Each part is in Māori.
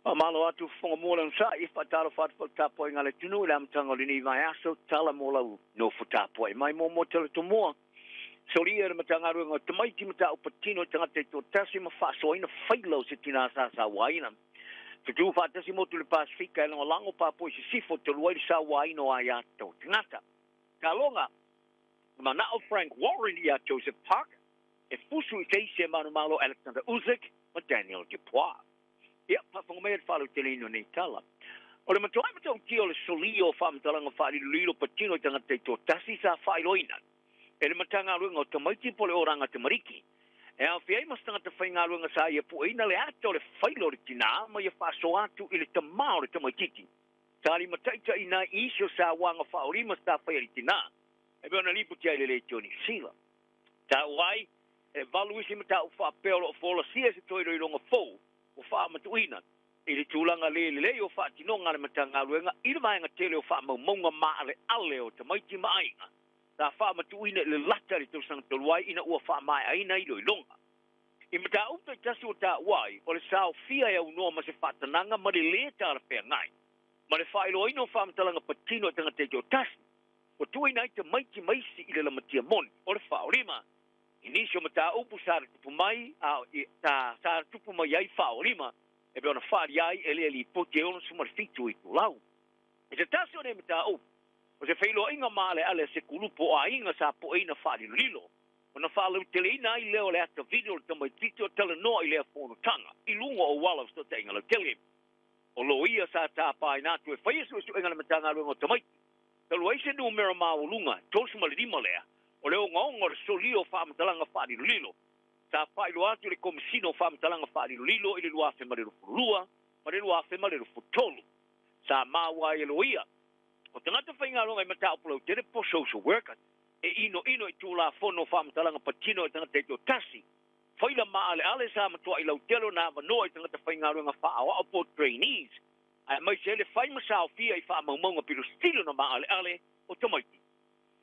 Malo atu fonga mola sa ifa tala fat tapo ngale tunu lam tango ni vai aso tala mola no futapo mai mo tele to mo so ria matanga ro tomai ti mata upatino tanga te to tasi ma fa so ina failo se tina sa waina to do fa tasi mo tu pasifika no lango papo si sifo to lo sa waino ayato ngata kalonga mana o Frank Warren ya Joseph Park e fusu te se malo Alexander Usyk ma Daniel Dubois. Ja, van mij het vallen teleno ne tala. O le matoi matau tio le solio fa mtalanga fa lilo patino tanga te to tasi sa fa iloina. E le matanga luenga o tamaiti pole oranga te mariki. E a fiai mastanga te whainga luenga sa ia pu ina le ato le whailo le tina ma ia fa so atu i le tamao le tamaititi. Tali mataita ina isio sa wanga fa orima sta whai le tina. E beona lipu tia le le tioni sila. Ta wai, e valu isi matau fa peolo o fola sia se toiro i longa fou. O fa matuina ili tulanga le o fa tinonga le matanga luenga ile mai nga tele o fa monga ma ale o te maiti mai ta fa matuina le lata le tusang tolwai ina o fa mai aina i longa I mata o te tasi o ta wai o le sao fia e unoa ma se fatananga ma le leta le pea ngai ma le fa ilo ino fa matalanga patino tanga te o tasi o tuina i te maiti maisi ile la matia moni o le fa o lima Inisio mata upu sara tupu mai ta sara tupu mai ai fa o lima e be ona fa ai ele li pote ona suma fitu I lau e te tasio ne mata upu o se feilo inga male ale se kulupo a inga sa po ina fa lilo ona fa lu tele ina I leo le ata video te mai tito tele no I le fono tanga I lungo o wala sto te inga le tele o lo ia sa ta pa ina tu e fa yesu su inga le matanga lungo te mai te lo ise nu mera ma o lunga tosuma le lima lea o leo ngongo le solio fa matalanga fa lilo sa fa ilo atu le komisino fa matalanga fa lilo I le lua fe mare lua ma le lua fe mare futolu sa mawa I loia o tangata fa inga longa I mata uplo tere po social worker e ino I tula fono fa matalanga patino tangata I tasi faila ma ale sa matua I lautelo na vanoa I tangata fa inga longa fa awa opo trainees ai mai se le fa ima fia I fa maunga pilu stilo na ma ale o tamaiti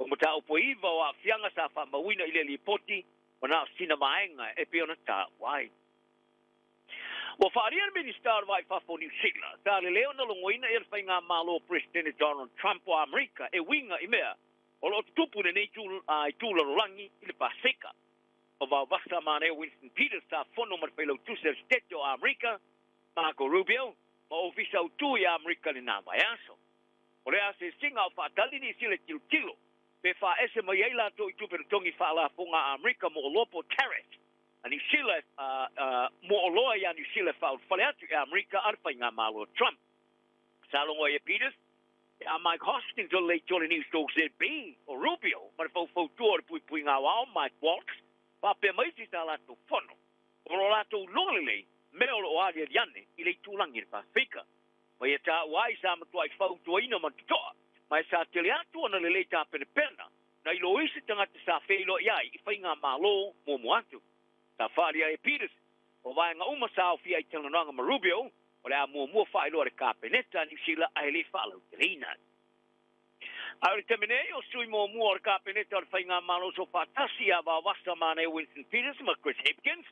o mata o poiva o a fianga sa fa mawina I le lipoti o na sina maenga e pe ona ta wai o faria minister vai fa for New Zealand ta le leona longoina e fainga malo president Donald Trump o America e winga I mea o lo tupu ne tu ai tu lo langi I le paseka o va basta mane Winston Peters ta fono mar pelo tu ser stetto America Marco Rubio o ofisa tu I America le na vai aso o le ase singa o fa talini sile kilo pe fa ese mai ai la to I tu per tongi fa la fonga America mo lopo tariff ani sila mo loa ya ni sila fa fale atu America ar fa nga malo Trump salongo e Peters a Mike Hosting to le tole news to ZB o Rubio maar fo tour pui nga wa Mike Waltz pa pe mai si la to fono o la to lolele meo o aria diane I le tulangi pa fika mai ta wai sa ma to ai fa to ina ma to mai sa tele atu ona le ta pena na I lo isi tanga te sa feilo iai I whainga malo mo atu ta wharia e Peters o vai nga uma sa o fia I telananga ma Rubio o le a mua whailo re kapeneta ni sila a hele whalau te reina a le temene o sui mua re kapeneta o le whainga malo so whatasi a wa wasa mane Winston Peters ma Chris Hipkins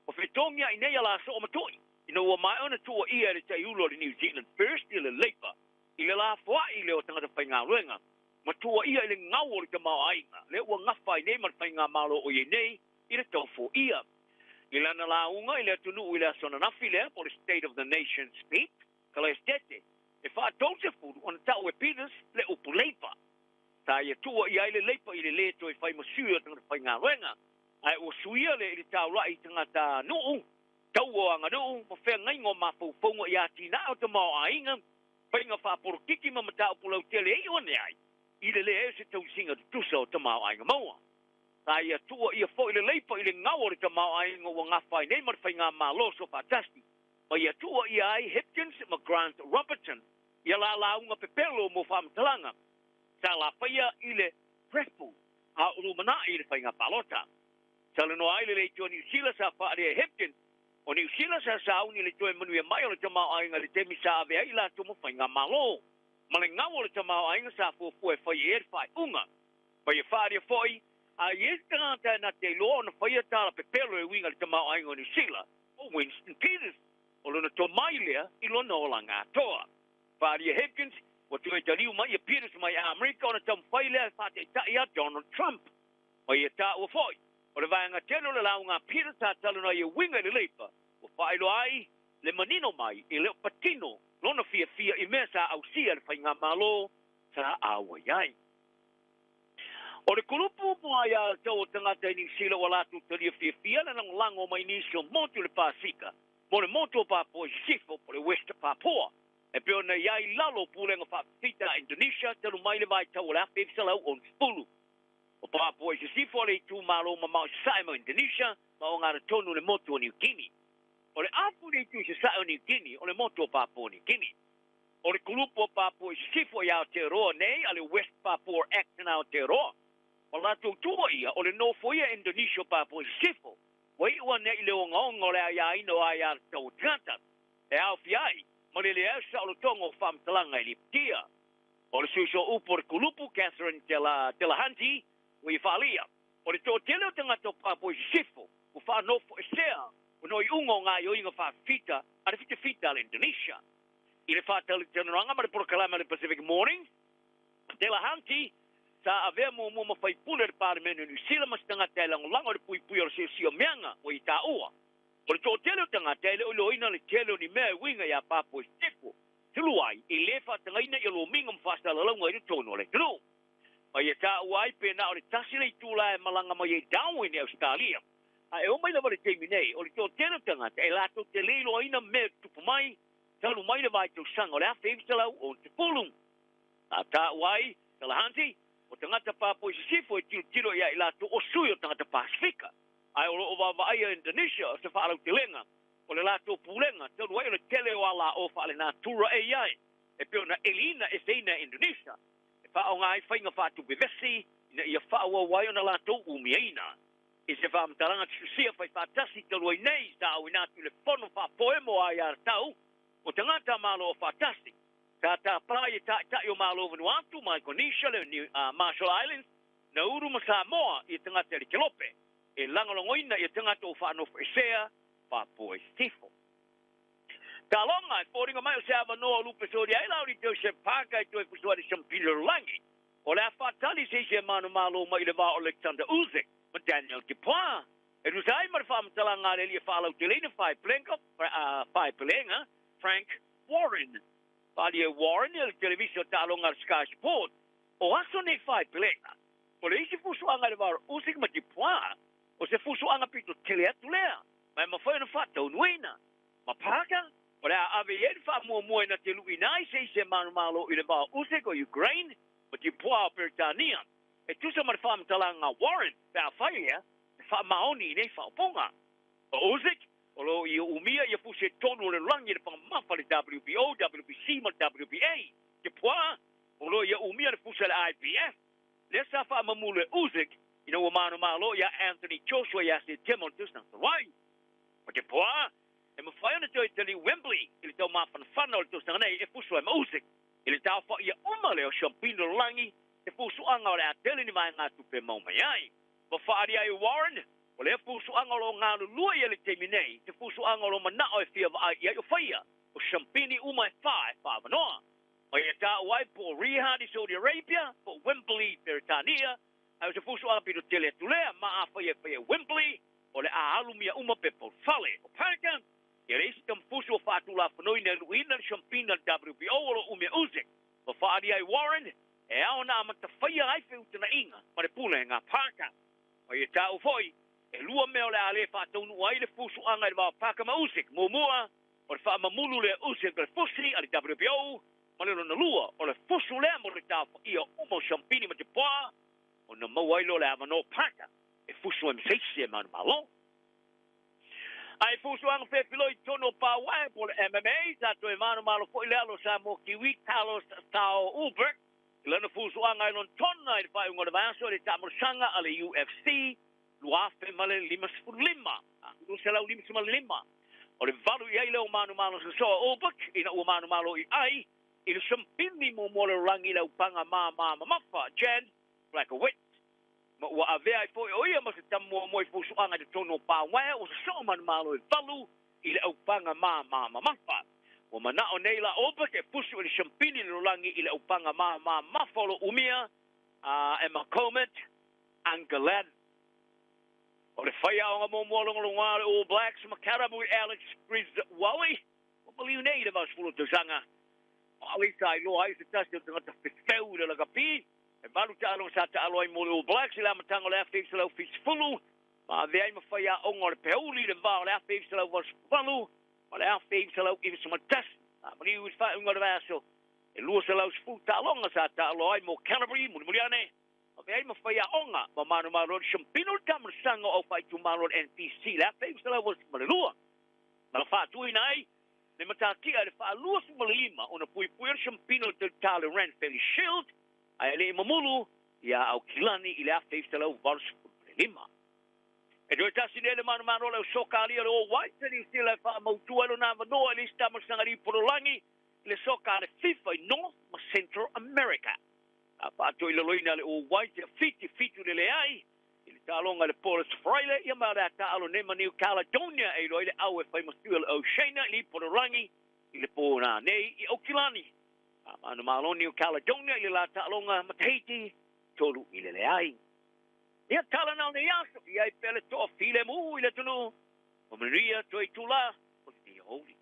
o whetongia I nei ala so o matoi ina ua mai ona tua ia re te iulo le New Zealand First I le leipa I le la fwa I le o tangata whainga ruenga ma tua ia I le ngau o le te mao ainga le ua ngawhai nei ma whainga malo o ye nei I le taufu ia I lana la unga I le atunu I le asona nafi le po le State of the Nation speak ka le estete e wha tause fudu ona tau e Peters le upu leipa ta ia tua ia I le leipa I le leto I whai masuia tangata whainga ruenga ai o suia le I le tau lai tangata nuu tau o anga nuu ma whea ngaingo ma faufonga I ati na o te mao ainga whainga wha porokiki ma mata upu lau tele e one ai I le e se tau singa tusa o te mao ainga maua ta ia tua ia fo I le leipa I le ngau o le te mao ainga wa ngawhai nei mar whainga ma loso fatasti ma ia tua ia ai Hipkins ma Grant Robertson ia la unga pepelo mo whamtalanga sa la whaia I le prefu a urumana I le whainga palota sa le no ai le leitio New Zealand sa whaare Hipkins o New Zealand sa sauni le toe manu e mai o le te mao ainga le temi sa ave ai la tumo whainga malo ma le ngau o le te mao ainga sa fufu e whai e whai unga pa ia whaare foi a yestanga na te lo na fai tala pe pelo e winga te mau aingo ni sila o Winston Peters o lona to mailia i lona o la ngātoa. Whāria Hipkins, o tu e tariu mai e Peters mai a Amerika o na tam whailea whāte tai a Donald Trump. O ia tā ua whoi. O le vāinga tēlo le lau ngā Peters tā taluna i winga le leipa. O whaelo ai, le manino mai, i leo patino, lona fia i mea sa au sia le whainga malo, sa awa iai. O le kulupu mua ia tau o tangata i New Zealand o lātu taria fia na nang lango mai nisio motu le Pasika. Mo le motu o Papua i sifo po le West Papua. E peo na iai lalo pulenga whapita Indonesia telu mai le vai tau o le ape salau on spulu. O Papua i sifo le tu malo ma mau saima Indonesia ma o ngara tonu le motu o New Guinea. O le apu le tu sa o New Guinea o le motu o Papua New Guinea. O le kulupu o Papua i sifo i Aotearoa nei a le West Papua Act na Aotearoa. O la tua ia, o le nofo ia Indonesia Papua sifo. Wai ua ne i leo ngaonga o le aia ino aia tau tata. E au fiai, ma le lea sa o le tongo whamtalanga i liptia. O le suiso upo le kulupu Catherine Delahanty, o i whalia. O le tō tele o tangata o Papua sifo, o wha nofo e sea, o noi ungo ngā i oinga wha fita, a le fita le Indonesia. I le wha tali tanuranga ma le prokalama le Pacific Morning, Delahanty, sa avea mo mawhai pule le Parliament New Zealand mas tangata e lango le pui o le sio meanga o i tāua. O le tō tele o tangata e le oloina le tele o ni mea winga ia Papua sifo. Tulu ai, i lefa tangaina i lo minga mwhasta lalonga i le tono le tulu. Ma ia tāua ai pēna o le tasi le tūla e malanga mai e Darwin e Australia. A e o mai lawa le teimi nei, o le tō tele o tangata e lato te leilo aina mea tupu mai, talu mai le vai tau sanga o le awhi imsalau o te pulung. A tāua ai, Delahanty, o tangata Papua sifo e tiro ia i lato o sui o tangata Pasifika. Ai o wawaai a Indonesia o se whaalau te lenga. O le lato pulenga, telu wai o le tele o ala o whaale nā tura e iai. E peo na elina e seina Indonesia. E wha o ngai whainga whātu bevesi, ina ia whaaua wai o na lato umiaina. E se whaamtaranga tsusia whai whātasi telu ai nei sa au inatu le whono whapoemo ai ar tau, o tangata malo o whātasi. Tā pai e tā o malo Vanuatu, Micronesia, le Marshall Islands, na uru ma Samoa i tangata le Kelope. E langolongoina i tangata o whanofo e sea, Papua e sifo. Tā longa e whoringa mai o se awanoa lupe sori ai lauri teo se pākai to e kusua de Shampina Langi. O le a whatali se se manu malo mai le wā Alexander Usyk, ma Daniel Dupois. E rusai mar whamtalanga le li e whalau te leina whai pelenga, Frank Warren. Palia Warren, il televisio talonga Sky Sport, o aso nei whai pelenga. O le isi fusu anga le wāra Usyk ma Dupois, o se fusu anga pito tele atu lea, mai ma whai na whata unuena. Ma pāka, o le a ave ed wha mua na te lui nai se manu malo i le wāra Usyk o Ukraine, ma Dupois o Britania. E tusa mar whamtalanga Warren, pēr whaia, wha maoni nei whauponga. O Usyk, o lo i umia i fuse tonu le rangi le pangamafa le WBO, WBC ma WBA. Dupois, o lo i umia le fuse le IBF. Le sa wha mamule Usyk, ina ua manu malo ia Anthony Joshua ia se Timothy na Hawaii. O Dupois, e mawhai na tau i tali Wembley, ili tau mawhana whana o le tau nei e fusu e ma Usyk. Ili tau wha ia umale o Shampino Langi, e fusu anga o le atele ni mai ngā tupe maumai ai. Ma whaari ai Warren, o le fusu angolo ngā lua i le teimi nei, te fusu angolo manao e fia wa ai o whaia, o Shampini uma e whaavanoa. O ia tā uai po Riyadh i Saudi Arabia, po Wembley, Britania, ai o se fusu angapito tele tulea, ma a whaia Wembley, o le a alumia uma pe po whale. O pāka, i reisi tam fusu o whātula whanoi na luina le Shampina WBO o lo umia Usyk. O whaari ai Warren, e ao na amata whaia ai whiutana inga, ma le pule ngā pāka. O ia tā ufoi, e lua mea le ale whātaunu ai le fusu anga i le wā pāka ma Usyk, mua, o le whaamamulu le Usyk le fusi a le WBO, ma le lona lua, o le fusu lea mo le tāwha ia umo Shampini ma Dupois, o na mauailo le amano pāka, e fusu em seisi e manu malo. Ai fusu anga whepiloi tono pāwae po le MMA, tato e manu malo fo i le alo sa mo kiwi Carlos Tao Ulberg, i lana fusu anga i lon tona i le whaiunga le vaso le tamurusanga a le UFC, luafe male 5-5. Lu se lau 5-5. O le valu i ai leo manu malo sa soa Ulberg, ina ua manu malo i ai, i le Shampini mo mo le rangi leo panga mafa, Jan Blackowitz. Ma ua avea i foi o ia ma se tamua mo i fusu anga te tono pāwae, o sa soa manu malo i valu, i le upanga mapa. O mana o nei la opa ke pusu o le champini le rolangi i le upanga mafolo umia e Macomet Angalan. O le whaia o ngā mōmōlonga longa le All Blacks Makarabu Alex Briswawi. O maliu nei le masfulu te zanga. O alisa i loa i se tasi o tangata whiwheu le lagapi. E malu te along sa te aloai mo le All Blacks i le amatango le awhif se lau fisfulu. Ma the aima whaia o ngā le peuli le vā le awhif se lau wasfalu. Ma le awhif se lau i se matasi. Maliu i wha unga le vaso. E lua se lau sfu ta alonga sa te aloai mo Canterbury, muliane. Ma ai mawhaia onga, ma manu marod, shampino tamar sanga o whai tu marod NPC, la whai usala was malilua. Ma la whaatui nai, ne matakia le wha lua su malima, ona pui shampino te tale ran fairly shield, ai le mamulu, ia au kilani i le whai usala was malima. E doi tasi ne le manu marod au soka alia le o white, ni sila wha mautua lo na vanoa, le tamar sanga ri porolangi, le soka le FIFA i North ma Central America. Apa to ile loina le o white fitu le ai ile talonga le Paulus Freile ia mara ta alo ne New Caledonia e loile au e fai masuel o Shana li porangi ile pona nei i Okilani ama malo New Caledonia ile la talonga Tahiti tolu ile le ai ia tala na ne yaso ia pele to file mu ile tunu o maria to itula o ti holi